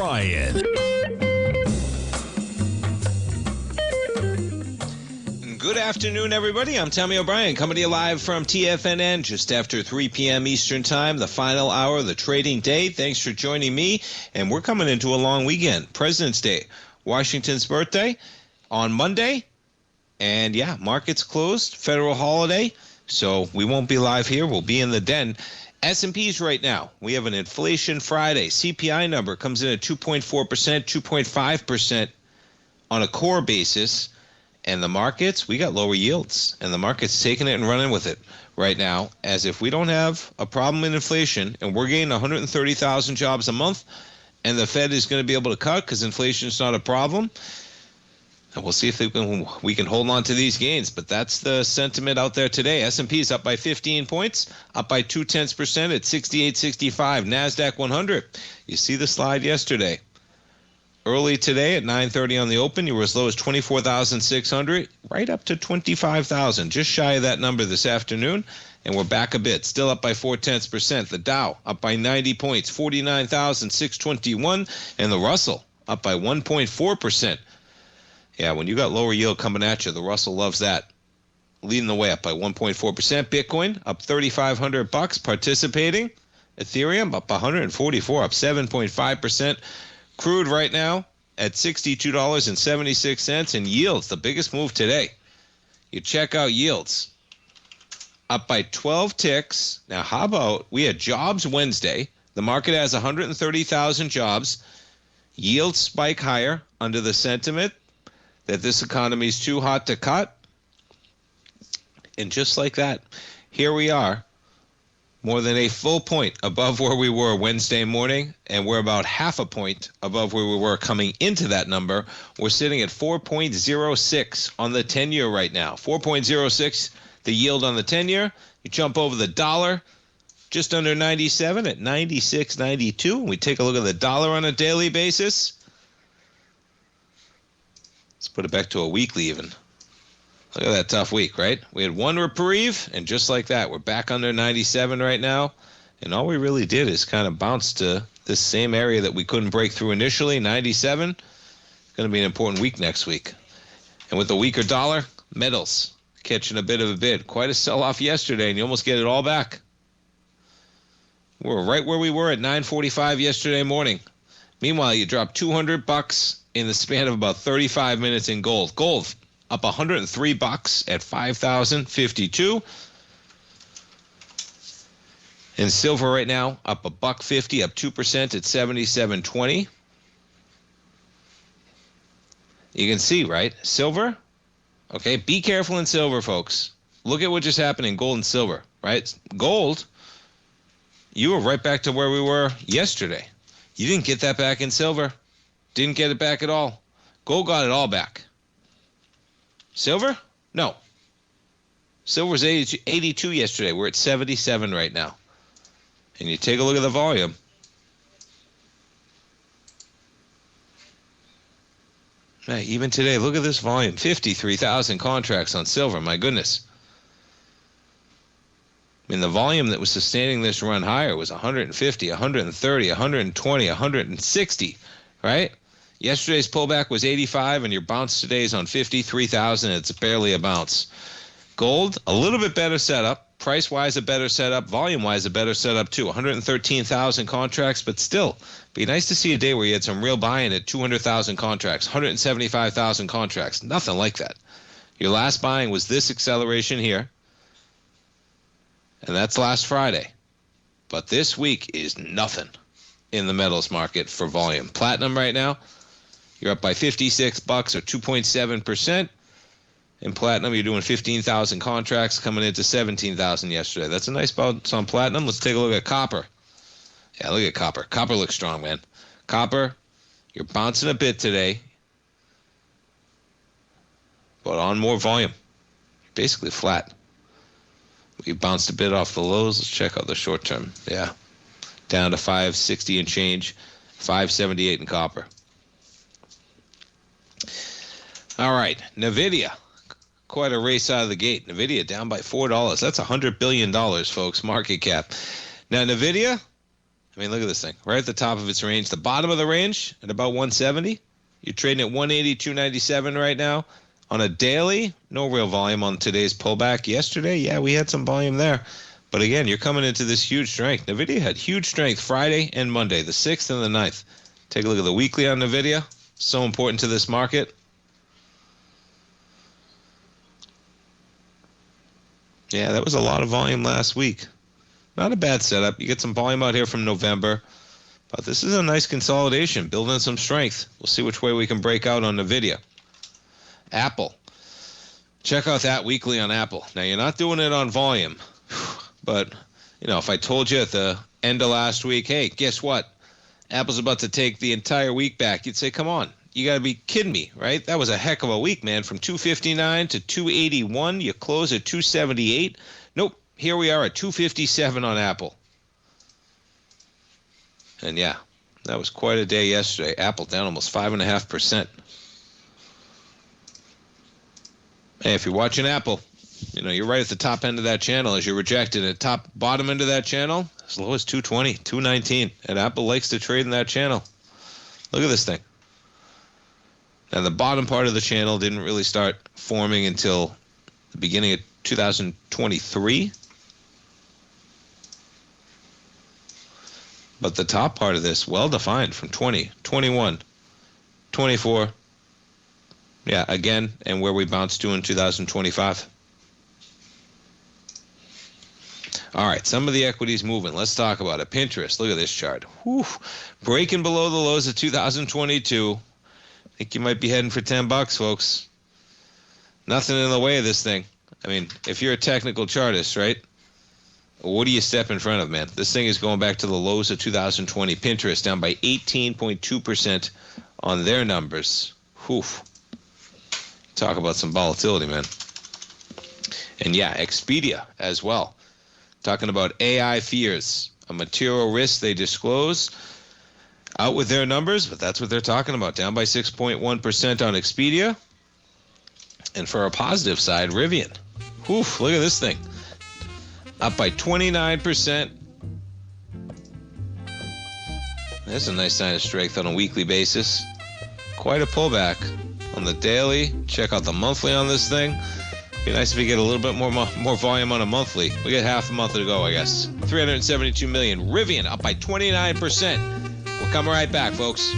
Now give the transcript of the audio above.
O'Brien. Good afternoon, everybody. I'm Tommy O'Brien, coming to you live from TFNN just after 3 p.m. Eastern Time, the final hour of the trading day. Thanks for joining me, and we're coming into a long weekend. President's Day, Washington's birthday on Monday, and yeah, markets closed, federal holiday, so we won't be live here. We'll be in the den. S&Ps right now, we have an inflation Friday. CPI number comes in at 2.4%, 2.5% on a core basis. And the markets, we got lower yields, and the market's taking it and running with it right now, as if we don't have a problem in inflation, and we're gaining 130,000 jobs a month, and the Fed is going to be able to cut because inflation is not a problem. And we'll see if we can hold on to these gains, but that's the sentiment out there today. S&P is up by 15 points, up by 0.2% at 68.65. NASDAQ 100. You see the slide yesterday. Early today at 9:30 on the open, you were as low as 24,600, right up to 25,000, just shy of that number this afternoon, and we're back a bit, still up by 0.4%. The Dow up by 90 points, 49,621, and the Russell up by 1.4%. Yeah, when you got lower yield coming at you, the Russell loves that. Leading the way up by 1.4%. Bitcoin up $3,500, participating. Ethereum up 144, up 7.5%. Crude right now at $62.76, and yields, the biggest move today. You check out yields, up by 12 ticks. Now, how about we had jobs Wednesday. The market has 130,000 jobs. Yields spike higher under the sentiment that this economy is too hot to cut. And just like that, here we are, more than a full point above where we were Wednesday morning, and we're about half a point above where we were coming into that number. We're sitting at 4.06 on the 10-year right now. 4.06, the yield on the 10-year. You jump over the dollar, just under 97 at 96.92. We take a look at the dollar on a daily basis. Let's put it back to a weekly even. Look at that tough week, right? We had one reprieve, and just like that, we're back under 97 right now. And all we really did is kind of bounce to this same area that we couldn't break through initially, 97. It's going to be an important week next week. And with the weaker dollar, metals catching a bit of a bid. Quite a sell-off yesterday, and you almost get it all back. We're right where we were at 9:45 yesterday morning. Meanwhile, you dropped $200 in the span of about 35 minutes in gold. Gold up $103 at 5,052. And silver right now up $1.50, up 2% at 77.20. You can see, right? Silver. Okay, be careful in silver, folks. Look at what just happened in gold and silver, right? Gold, you were right back to where we were yesterday. You didn't get that back in silver. Didn't get it back at all. Gold got it all back. Silver? No. Silver was 82 yesterday. We're at 77 right now. And you take a look at the volume. Hey, even today, look at this volume. 53,000 contracts on silver. My goodness. I mean, the volume that was sustaining this run higher was 150, 130, 120, 160, right? Yesterday's pullback was 85, and your bounce today is on 53,000. It's barely a bounce. Gold, a little bit better setup. Price-wise, a better setup. Volume-wise, a better setup, too. 113,000 contracts, but still, be nice to see a day where you had some real buying at 200,000 contracts, 175,000 contracts. Nothing like that. Your last buying was this acceleration here, and that's last Friday. But this week is nothing in the metals market for volume. Platinum right now, you're up by $56 or 2.7%. In platinum, you're doing 15,000 contracts coming into 17,000 yesterday. That's a nice bounce on platinum. Let's take a look at copper. Yeah, look at copper. Copper looks strong, man. Copper, you're bouncing a bit today, but on more volume. Basically flat. We bounced a bit off the lows. Let's check out the short term. Yeah, down to 560 and change, 578 in copper. All right, NVIDIA, quite a race out of the gate. NVIDIA down by $4. That's $100 billion, folks, market cap. Now, NVIDIA, I mean, look at this thing. Right at the top of its range. The bottom of the range at about 170. You're trading at 180, 297 right now. On a daily, no real volume on today's pullback. Yesterday, yeah, we had some volume there. But again, you're coming into this huge strength. NVIDIA had huge strength Friday and Monday, the 6th and the 9th. Take a look at the weekly on NVIDIA. So important to this market. Yeah, that was a lot of volume last week. Not a bad setup. You get some volume out here from November. But this is a nice consolidation, building some strength. We'll see which way we can break out on NVIDIA. Apple. Check out that weekly on Apple. Now, you're not doing it on volume. But, if I told you at the end of last week, hey, guess what? Apple's about to take the entire week back. You'd say, come on. You got to be kidding me, right? That was a heck of a week, man. From 259 to 281. You close at 278. Nope. Here we are at 257 on Apple. And yeah, that was quite a day yesterday. Apple down almost 5.5%. Hey, if you're watching Apple, you're right at the top end of that channel as you're rejected. At bottom end of that channel, as low as 220, 219. And Apple likes to trade in that channel. Look at this thing. And the bottom part of the channel didn't really start forming until the beginning of 2023. But the top part of this, well-defined from 20, 21, 24. Yeah, again, and where we bounced to in 2025. All right, some of the equities moving. Let's talk about it. Pinterest, look at this chart. Whew. Breaking below the lows of 2022. I think you might be heading for $10, folks. Nothing in the way of this thing. I mean, if you're a technical chartist, right? What do you step in front of, man? This thing is going back to the lows of 2020. Pinterest down by 18.2% on their numbers. Whew. Talk about some volatility, man. And yeah, Expedia as well. Talking about AI fears, a material risk they disclose. Out with their numbers, but that's what they're talking about. Down by 6.1% on Expedia. And for a positive side, Rivian. Whew, look at this thing. Up by 29%. That's a nice sign of strength on a weekly basis. Quite a pullback on the daily. Check out the monthly on this thing. Be nice if we get a little bit more volume on a monthly. We get half a month to go, I guess. 372 million. Rivian up by 29%. We'll come right back, folks.